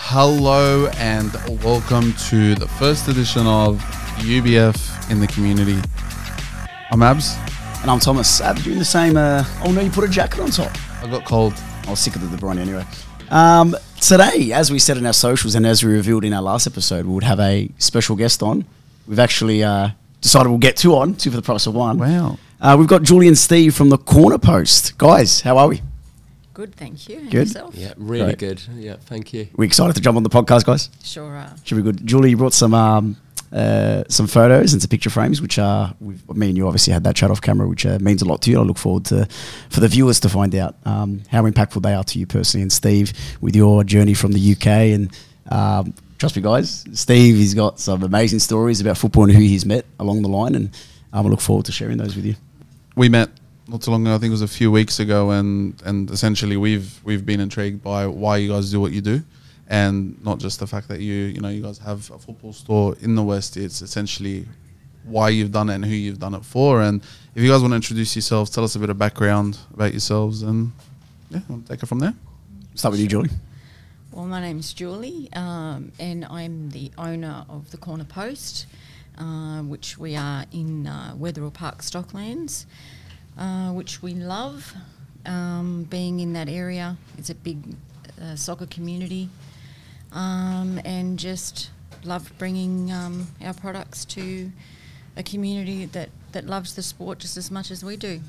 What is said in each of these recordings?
Hello and welcome to the first edition of UBF in the community. I'm Abs. And I'm Thomas. Abs, doing the same. Oh no, you put a jacket on top. I got cold. I was sick of the De Bruyne anyway. Today, as we said in our socials and as we revealed in our last episode, we would have a special guest on. We've actually decided we'll get two for the price of one. Wow. We've got Julie and Steve from the Corner Post. Guys, how are we? Good, thank you. And Good? yourself? Yeah, really Great. Good. Yeah, thank you. We're excited to jump on the podcast, guys. Sure are. Should be good. Julie, you brought some photos and some picture frames, which me and you obviously had that chat off camera, which means a lot to you. I look forward to for the viewers to find out how impactful they are to you personally. And Steve, with your journey from the UK, and trust me, guys, Steve, he's got some amazing stories about football and who he's met along the line, and I look forward to sharing those with you. We met not too long ago, I think it was a few weeks ago, and essentially we've been intrigued by why you guys do what you do. And not just the fact that you guys have a football store in the West. It's essentially why you've done it and who you've done it for. And if you guys want to introduce yourselves, tell us a bit of background about yourselves, and yeah, we'll take it from there. Start with you, Julie. Well, my name's Julie, and I'm the owner of the Corner Post, which we are in Wetherill Park, Stocklands, which we love. Being in that area, it's a big soccer community. And just love bringing our products to a community that loves the sport just as much as we do.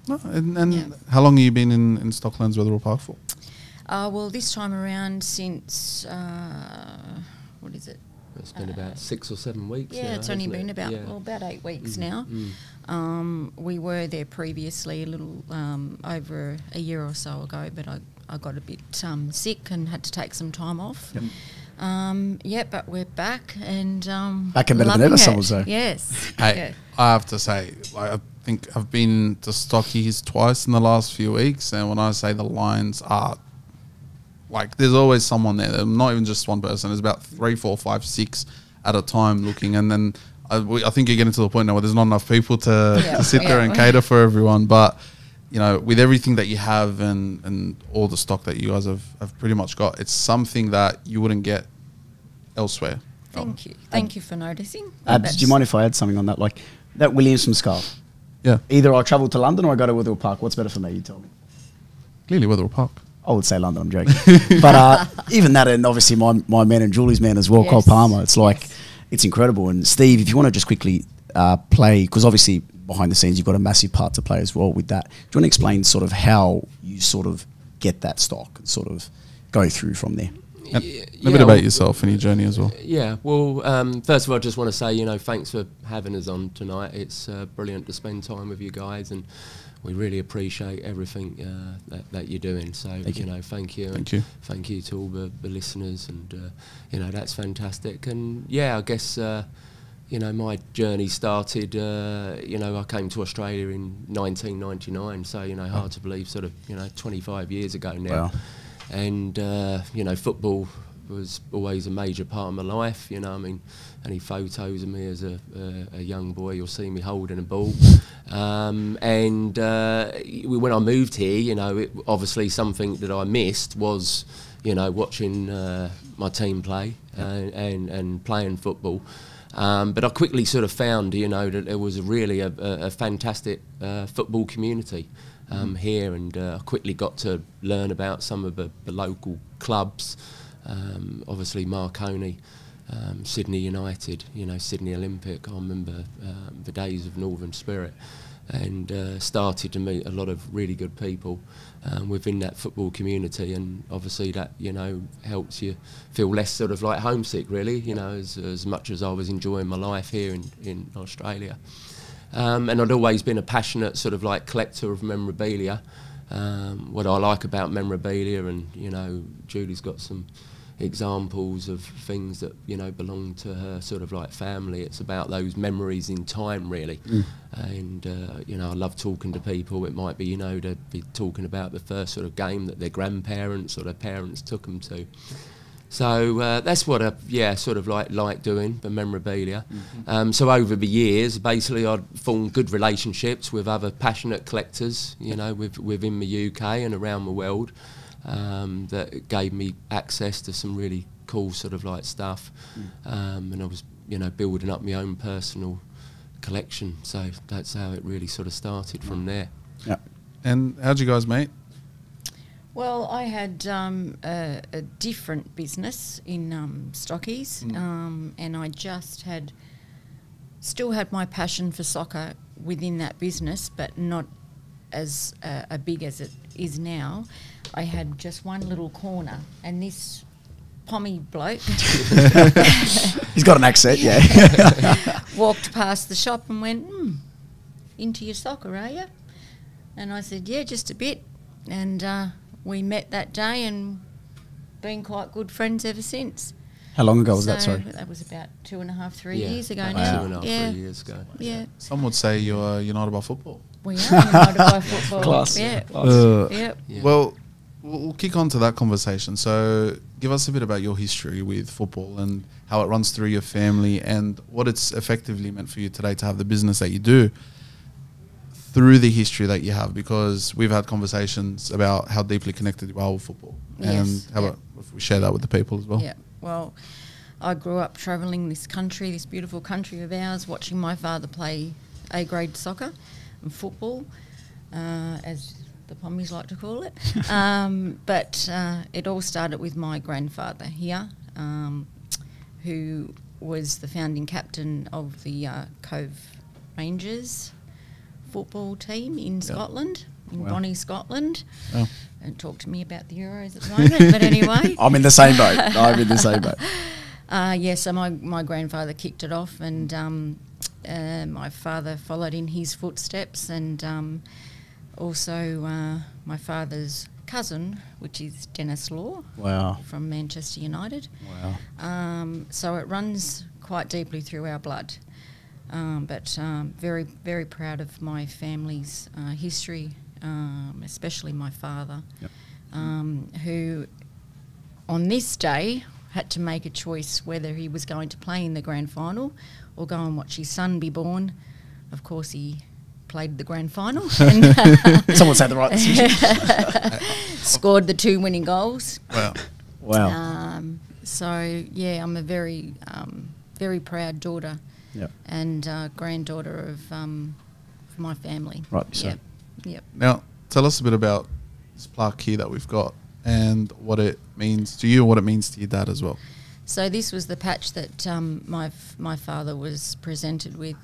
Oh, and how long have you been in Stocklands, Wetherill Park for? Well, this time around since, what is it? It's been about 6 or 7 weeks. Yeah, now, it's only been it? about 8 weeks now. We were there previously a little over a year or so ago, but I got a bit sick and had to take some time off. Yep. But we're back and Back and better than ever, some would say. Yes. Hey, I have to say, I think I've been to Stockies twice in the last few weeks, and when I say the lines are there's always someone there. There's not even just one person. There's about 3, 4, 5, 6 at a time looking, and then I think you're getting to the point now where there's not enough people to sit there and cater for everyone. But with everything that you have and all the stock that you guys have pretty much got, it's something that you wouldn't get elsewhere. Thank you. Thank you for noticing. Abs, do you mind if I add something on that? Like that Williamson scarf. Yeah. Either I travel to London or I go to Wetherill Park. What's better for me? You tell me. Clearly Wetherill Park. I would say London, I'm joking. But even that, and obviously my man and Julie's man as well, Yes. Cole Palmer, it's it's incredible. And Steve, if you want to just quickly play, because obviously behind the scenes you've got a massive part to play as well with that. Do you want to explain sort of how you sort of get that stock and sort of go through from there? A bit about yourself and your journey as well. Yeah, well, first of all, I just want to say, thanks for having us on tonight. It's brilliant to spend time with you guys, and we really appreciate everything that you're doing. So, thank you. Thank you. Thank you. Thank you to all the listeners, and, that's fantastic. And, yeah, I guess, my journey started, I came to Australia in 1999, so, hard to believe, sort of, 25 years ago now. Wow. And, football was always a major part of my life. Any photos of me as a young boy, you'll see me holding a ball. When I moved here, obviously something that I missed was, watching my team play and playing football. But I quickly sort of found, that there was really a fantastic football community here, and I quickly got to learn about some of the local clubs. Obviously Marconi, Sydney United, Sydney Olympic. I remember the days of Northern Spirit, and started to meet a lot of really good people within that football community, and obviously that helps you feel less sort of like homesick, really, as much as I was enjoying my life here in Australia. And I'd always been a passionate sort of like collector of memorabilia. What I like about memorabilia, and Julie's got some examples of things that belong to her sort of like family. It's about those memories in time, really. And I love talking to people. It might be to be talking about the first sort of game that their grandparents or their parents took them to. So that's what I sort of like doing, the memorabilia. So over the years, basically, I'd formed good relationships with other passionate collectors, within the UK and around the world. that gave me access to some really cool sort of like stuff, and I was, you know, building up my own personal collection. So that's how it really sort of started from there. Yeah. And how'd you guys meet? Well, I had a different business in Stockies, and I just still had my passion for soccer within that business, but not as big as it is now. I had just one little corner, and this pommy bloke He's got an accent, yeah. walked past the shop and went, into your soccer, are you? And I said, yeah, just a bit. And we met that day and been quite good friends ever since. How long ago was that, So sorry? that was about 2.5, 3 Yeah, years ago about now. 2.5, yeah. 3 years ago. Yeah. Some would say you're United by football. We are united by football. Class. Yeah. Class. Yeah. Well, we'll kick on to that conversation. So give us a bit about your history with football and how it runs through your family and what it's effectively meant for you today to have the business that you do through the history that you have, because we've had conversations about how deeply connected you are with football. Yes, And how about if we share that with the people as well? Yeah. Well, I grew up travelling this country, this beautiful country of ours, watching my father play A-grade soccer and football, as the Pommies like to call it. But it all started with my grandfather here, who was the founding captain of the Cove Rangers football team in Scotland, in Bonnie, Scotland. Oh. Don't talk to me about the Euros at the moment, but anyway. I'm in the same boat. I'm in the same boat. So my grandfather kicked it off, and my father followed in his footsteps, and also my father's cousin, which is Dennis Law, Wow. from Manchester United. Wow. So it runs quite deeply through our blood, but very, very proud of my family's history, especially my father, who on this day had to make a choice whether he was going to play in the grand final or go and watch his son be born. Of course, he played the grand final and Someone said the right decision. scored the 2 winning goals. Wow. Wow. So, yeah, I'm a very, very proud daughter Yep. and granddaughter of my family. Right, so- Yep. Yep. Now, tell us a bit about this plaque here that we've got and what it means to you and what it means to your dad as well. So this was the patch that my father was presented with,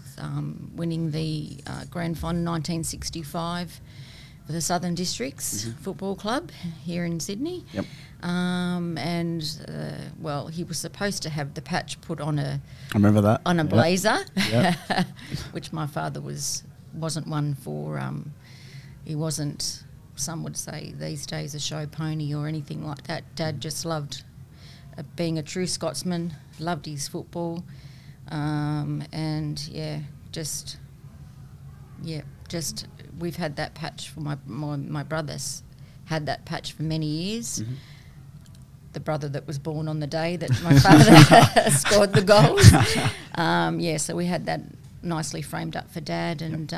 winning the grand final 1965 for the Southern Districts Football Club here in Sydney. Yep. Well, he was supposed to have the patch put on I remember that. a Yep. blazer, Yep. which my father wasn't one for. He wasn't, some would say these days, a show pony or anything like that. Dad just loved being a true Scotsman, loved his football, and just we've had that patch for my brothers had that patch for many years. Mm-hmm. The brother that was born on the day that my father scored the goals. So we had that nicely framed up for Dad, and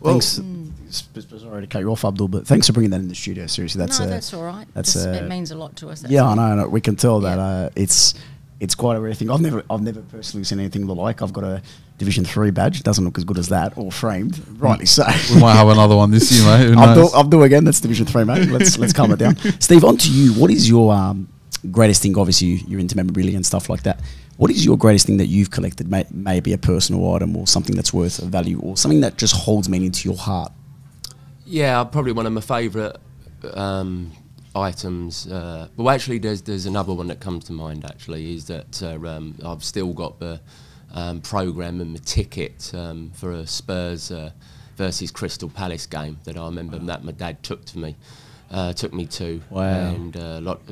Well, Thanks. Sorry to cut you off, Abdul, but thanks for bringing that in the studio. Seriously, that's all right. It means a lot to us. Yeah, I know. We can tell that it's quite a rare thing. I've never personally seen anything the like. I've got a Division 3 badge. It doesn't look as good as that, or framed. Rightly so. we might have another one this year, mate. Who knows? Abdul again. That's Division 3, mate. Let's calm it down. Steve, on to you. What is your greatest thing? Obviously, you're into memorabilia and stuff like that. What is your greatest thing that you've collected? Maybe a personal item or something that's worth a value or something that just holds meaning to your heart? Yeah, probably one of my favourite items. Well, actually, there's another one that comes to mind. Actually, is that I've still got the programme and the ticket for a Spurs versus Crystal Palace game that I remember that my dad took me to. Wow. And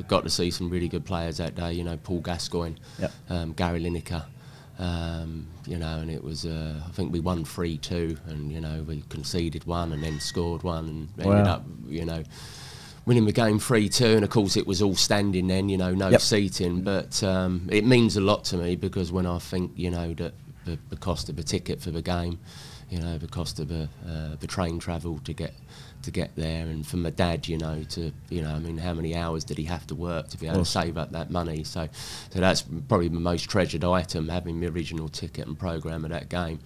got to see some really good players that day. You know, Paul Gascoigne, Yep. Gary Lineker. You know, and it was, I think we won 3-2, and, you know, we conceded one and then scored one and ended up, you know, winning the game 3-2. And of course it was all standing then, you know, no seating, but it means a lot to me, because when I think, you know, that the cost of a ticket for the game, you know, the cost of the train travel to get to get there, and for my dad, I mean, how many hours did he have to work to be able to save up that money? So that's probably my most treasured item, having the original ticket and programme of that game.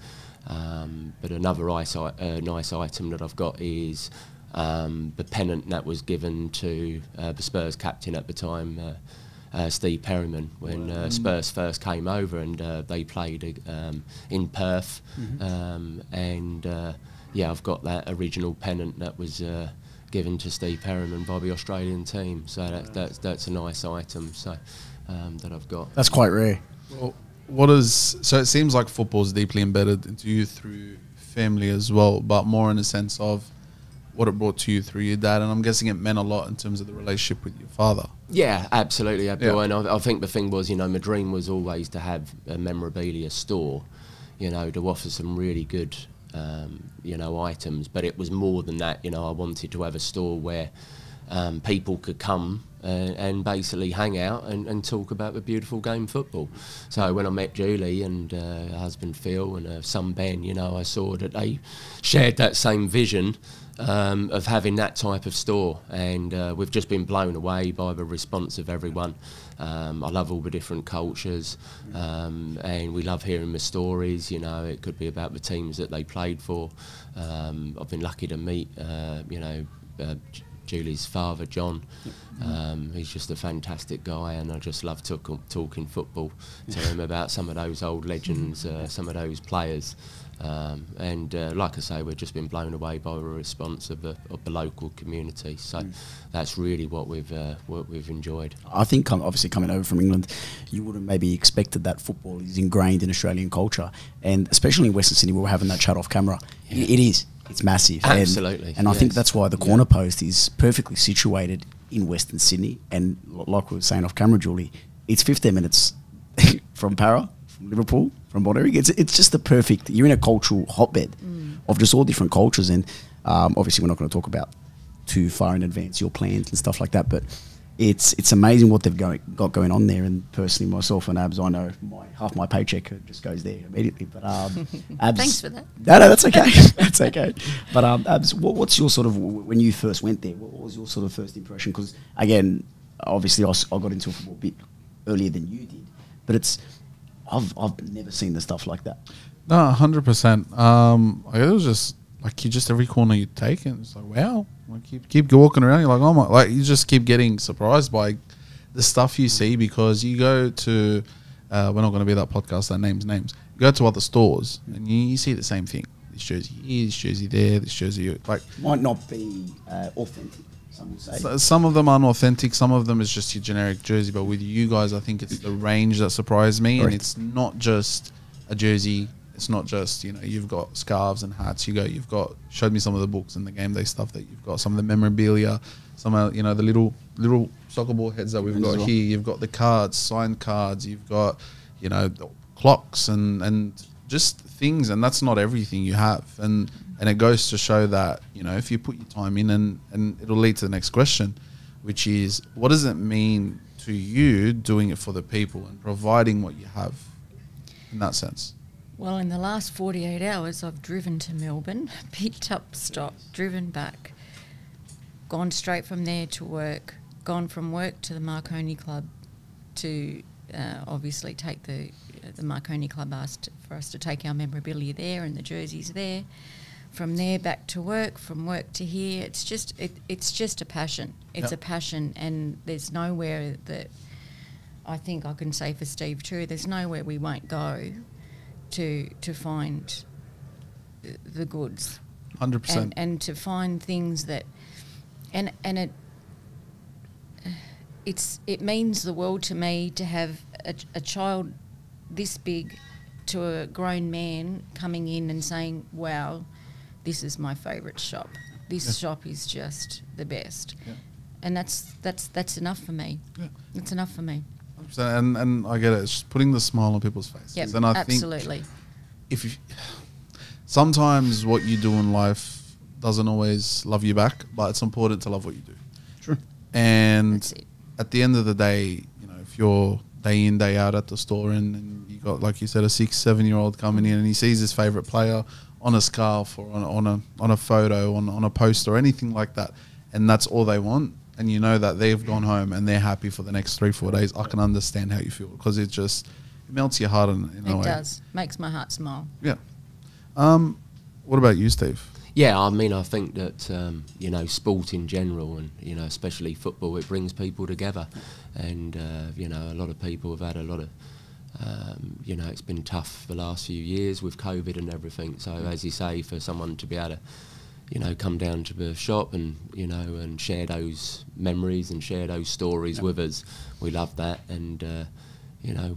But another nice item that I've got is the pennant that was given to the Spurs captain at the time, Steve Perryman, when Spurs first came over, and they played in Perth. I've got that original pennant that was given to Steve Perryman by the Australian team. So that's a nice item. So that I've got. That's quite rare. Well, so it seems like football is deeply embedded into you through family as well, but more in the sense of what it brought to you through your dad, and I'm guessing it meant a lot in terms of the relationship with your father. Yeah, absolutely. And Yeah. I think the thing was, my dream was always to have a memorabilia store, to offer some really good, items. But it was more than that. I wanted to have a store where people could come and basically hang out and talk about the beautiful game football. So when I met Julie and her husband Phil and her son Ben, I saw that they shared that same vision of having that type of store, and we've just been blown away by the response of everyone. I love all the different cultures, and we love hearing the stories. It could be about the teams that they played for. I've been lucky to meet, Julie's father, John. He's just a fantastic guy, and I just love talking football to him about some of those old legends, some of those players. Like I say, we've just been blown away by the response of the local community. So that's really what we've enjoyed. I think, obviously, coming over from England, you would have maybe expected that football is ingrained in Australian culture, and especially in Western Sydney, we were having that chat off camera. Yeah. It is. It's massive. Absolutely. And I think that's why the corner post is perfectly situated in Western Sydney. And like we were saying off camera, Julie, it's 15 minutes from Para, from Liverpool, from Bonnyrigg. It's just the perfect, you're in a cultural hotbed of just all different cultures. And obviously we're not going to talk about too far in advance your plans and stuff like that, but it's amazing what they've got going on there. And personally, myself and Abs, I know half my paycheck just goes there immediately. But Abs, thanks for that. No, that's okay. That's okay. But Abs, what's your sort of, when you first went there, what was your sort of first impression? Because again, obviously I got into football a bit earlier than you did, but I've never seen the stuff like that. No, 100%. It was just like every corner you take, and it's like, wow. Like keep walking around, you're like, oh my, like you just keep getting surprised by the stuff you see, because you go to, we're not going to be that podcast that names. You go to other stores and you see the same thing. This jersey here, this jersey there, this jersey, like might not be authentic. Some would say. Some of them aren't authentic. Some of them is just your generic jersey. But with you guys, I think it's the range that surprised me, and it's not just a jersey. It's not just, you've got scarves and hats. You've got, showed me some of the books and the game day stuff that you've got, some of the memorabilia, some of, the little soccer ball heads that we've got here. You've got the cards, signed cards. You've got, the clocks and just things. And that's not everything you have. And it goes to show that, if you put your time in, and it'll lead to the next question, which is, what does it mean to you doing it for the people and providing what you have in that sense? Well, in the last 48 hours, I've driven to Melbourne, picked up stock, driven back, gone straight from there to work, gone from work to the Marconi Club to obviously take the Marconi Club asked for us to take our memorabilia there and the jerseys there. From there back to work, from work to here. It's just a passion. It's a passion, and there's nowhere that I think I can say for Steve too. There's nowhere we won't go to find the goods, 100%, and to find things that, and it means the world to me to have a child this big to a grown man coming in and saying, "Wow, this is my favourite shop. This shop is just the best," and that's enough for me. It's enough for me. And I get it. It's just putting the smile on people's faces. Yep, and I absolutely. think sometimes what you do in life doesn't always love you back, but it's important to love what you do. True. And at the end of the day, if you're day in, day out at the store, and you got, like you said, a 6-7 year old coming in and he sees his favourite player on a scarf or on a photo, on a post or anything like that, and that's all they want, and you know that they've gone home and they're happy for the next 3-4 days, I can understand how you feel, because it melts your heart in a way. It does. Makes my heart smile. Yeah. What about you, Steve? Yeah, I mean, I think that, you know, sport in general and, you know, especially football, it brings people together. And, you know, a lot of people have had a lot of, you know, it's been tough the last few years with COVID and everything. So, as you say, for someone to be able to, you know, come down to the shop and, you know, and share those memories and share those stories with us, we love that. And, you know,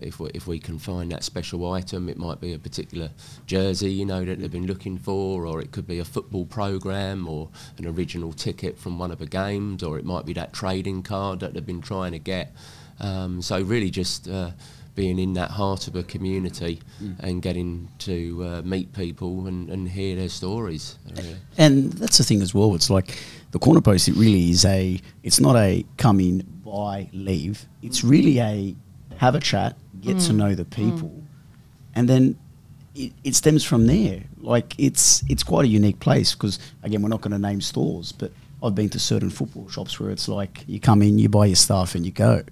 if we can find that special item, it might be a particular jersey, you know, that they've been looking for, or it could be a football program, or an original ticket from one of the games, or it might be that trading card that they've been trying to get. So really just being in that heart of a community and getting to meet people and hear their stories. Really. And that's the thing as well. It's like the corner post. It really is it's not a come in, buy, leave. It's really a have a chat, get to know the people, and then it stems from there. Like it's quite a unique place, because again, we're not going to name stores, but I've been to certain football shops where it's like you come in, you buy your stuff, and you go.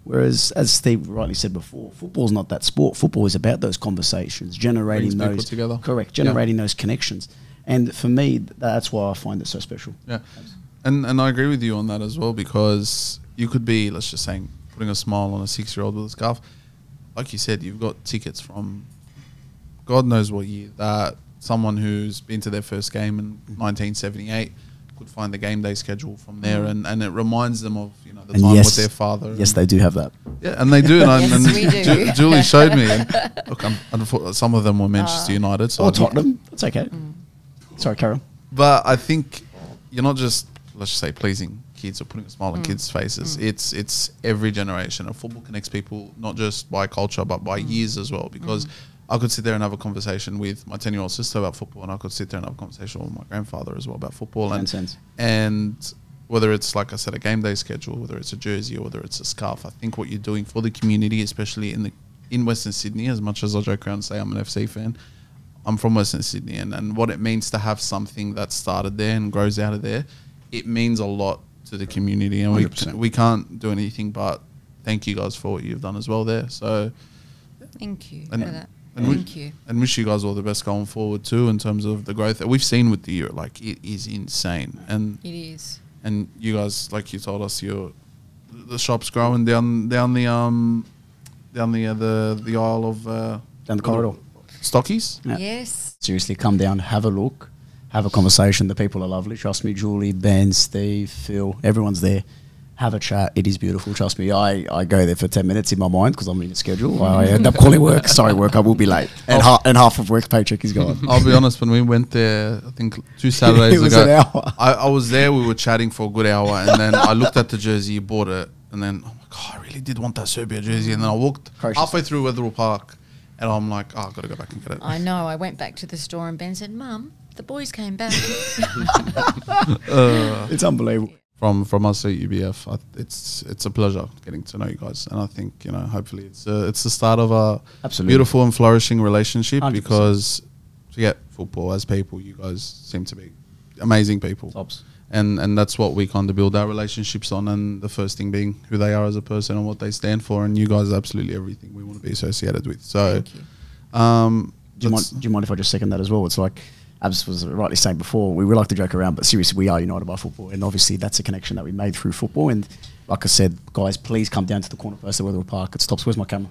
Whereas, as Steve rightly said before, football's not that sport. Football is about those conversations, generating Brings people those together. Correct, generating those connections. And for me, that's why I find it so special. Yeah, and I agree with you on that as well, because you could be, let's just say, putting a smile on a 6-year-old with a scarf. Like you said, you've got tickets from God knows what year, that someone who's been to their first game in 1978 could find the game day schedule from there, and it reminds them of, you know, the time with their father. Yes, they do have that. Yeah, and they do. Yes, we do. Julie showed me. And look, some of them were Manchester United. So Or Tottenham. That's okay. Sorry, Carol. But I think you're not just, let's just say, pleasing kids or putting a smile on kids' faces. It's every generation. And football connects people not just by culture but by years as well. Because I could sit there and have a conversation with my 10-year-old sister about football, and I could sit there and have a conversation with my grandfather as well about football. And whether it's, like I said, a game day schedule, whether it's a jersey or whether it's a scarf, I think what you're doing for the community, especially in Western Sydney, as much as I joke around and say I'm an FC fan, I'm from Western Sydney, and what it means to have something that started there and grows out of there, it means a lot to the community, and 100%. we can't do anything but thank you guys for what you've done as well there. So Thank you And- for that. and Thank you. and wish you guys all the best going forward too, in terms of the growth that we've seen with the year. Like, it is insane, and It is. and you guys, like you told us, the shop's growing down the aisle of Down the corridor. Stockies. Yeah. Yes. Seriously, come down, have a look, have a conversation. The people are lovely. Trust me, Julie, Ben, Steve, Phil, everyone's there. Have a chat. It is beautiful. Trust me. I go there for 10 minutes in my mind because I'm in a schedule. I end up calling work. Sorry, work. I will be late. And, half of work's paycheck is gone. I'll be honest, when we went there, I think 2 Saturdays It was ago, an hour. I was there, we were chatting for a good hour, and then I looked at the jersey, bought it, and then, oh my God, I really did want that Serbia jersey. And then I walked halfway through Wetherill Park, and I'm like, oh, I've got to go back and get it. I know. I went back to the store and Ben said, Mum, the boys came back. It's unbelievable. From us at UBF, it's a pleasure getting to know you guys, and I think, you know, hopefully it's the start of a Absolutely. beautiful and flourishing relationship. 100%. Because forget football, as people, you guys seem to be amazing people. Tops. And that's what we kind of build our relationships on, and the first thing being who they are as a person and what they stand for, and you guys are absolutely everything we want to be associated with. So, Thank you. Do you mind if I just second that as well? It's like, as was rightly saying before, we like to joke around, but seriously, we are united by football, and obviously that's a connection that we made through football. And like I said, guys, please come down to the corner post at Wetherill Park. It stops. Where's my camera?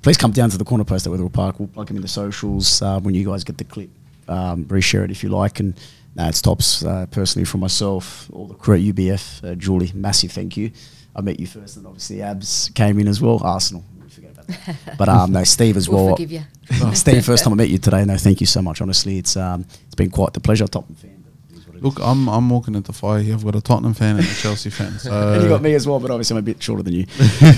Please come down to the corner post at Wetherill Park. We'll plug them in the socials when you guys get the clip. Reshare it if you like. And it stops. Personally, from myself, all the crew at UBF, Julie, massive thank you. I met you first, and obviously Abs came in as well. Arsenal. Forget about that. But no, Steve as well. We'll forgive you. Steve, first time I met you today. No, thank you so much. Honestly, it's been quite the pleasure. Tottenham fan. But it is what it look, is. I'm walking into fire here. I've got a Tottenham fan and a Chelsea fan. So And you got me as well, but obviously I'm a bit shorter than you.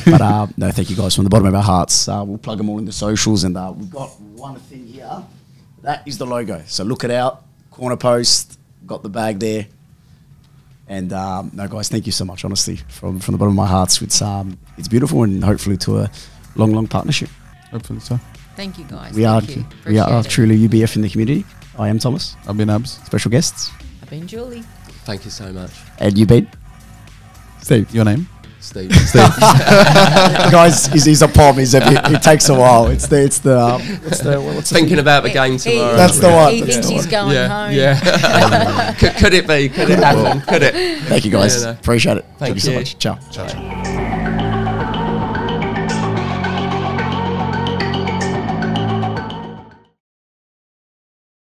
But no, thank you guys from the bottom of our hearts. We'll plug them all in the socials, and we've got one thing here. That is the logo. So look it out. Corner post. Got the bag there. And no, guys, thank you so much. Honestly, from the bottom of my hearts, it's beautiful, and hopefully to a long partnership. hopefully so. Thank you, guys. We are Thank you. we are Appreciate it. truly UBF in the community. I am Thomas. I've been Abs. Special guests. I've been Julie. Thank you so much, And you been Steve. Your name? Steve. Guys, he's a pom. It takes a while. It's the what's the Thinking about the game tomorrow. That's the one. He That's thinks the he's one. going Yeah, home. yeah. could it be? Could it happen? Could it? Thank you guys. Yeah, no. Appreciate it. Thank you so you. much. Ciao. Ciao, ciao.